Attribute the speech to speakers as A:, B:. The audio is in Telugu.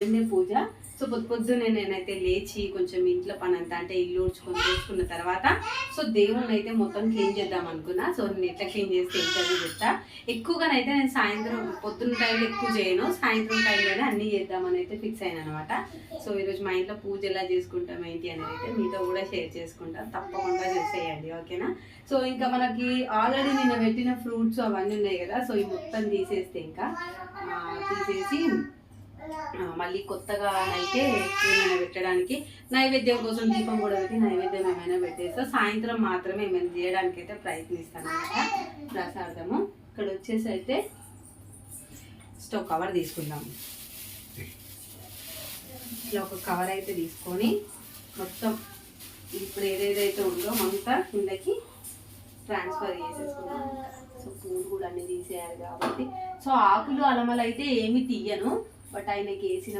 A: పూజ. సో పొద్దున్నే నేనైతే లేచి కొంచెం ఇంట్లో పని అంతా అంటే ఇల్లు ఊడ్చుకొని చేసుకున్న తర్వాత సో దేవుణ్ణి అయితే మొత్తం క్లీన్ చేద్దాం అనుకున్నా. సో నేను ఎట్లా క్లీన్ చేస్తే ఏంటని చెప్తా. ఎక్కువగానైతే నేను సాయంత్రం పొద్దున్న టైంలో ఎక్కువ చేయను, సాయంత్రం టైంలోనే అన్నీ చేద్దామని అయితే ఫిక్స్ అయినా అనమాట. సో ఈరోజు మా ఇంట్లో పూజ ఎలా చేసుకుంటాం ఏంటి అనేది అయితే మీతో కూడా షేర్ చేసుకుంటాం, తప్పకుండా చూసేయండి, ఓకేనా. సో ఇంకా మనకి ఆల్రెడీ నేను పెట్టిన ఫ్రూట్స్ అవన్నీ ఉన్నాయి కదా, సో ఇవి మొత్తం తీసేస్తే ఇంకా తీసేసి మళ్ళీ కొత్తగా అయితే ఏమైనా పెట్టడానికి నైవేద్యం కోసం దీపం కూడా పెట్టి నైవేద్యం ఏమైనా పెట్టేస్తా. సాయంత్రం మాత్రమే ఏమైనా చేయడానికి అయితే ప్రయత్నిస్తాను అనమాట, ప్రసాదము. ఇక్కడ వచ్చేసి అయితే స్టవ్ కవర్ తీసుకుందాము. ఇట్లా ఒక కవర్ అయితే తీసుకొని మొత్తం ఇప్పుడు ఏదేదైతే ఉందో అంతా కిందకి ట్రాన్స్ఫర్ చేసేసుకున్నాం. సో పూలు కూడా అన్నీ తీసేయాలి కాబట్టి సో ఆకులు అలమలు అయితే ఏమి తీయను, బట్ ఆయనకి వేసిన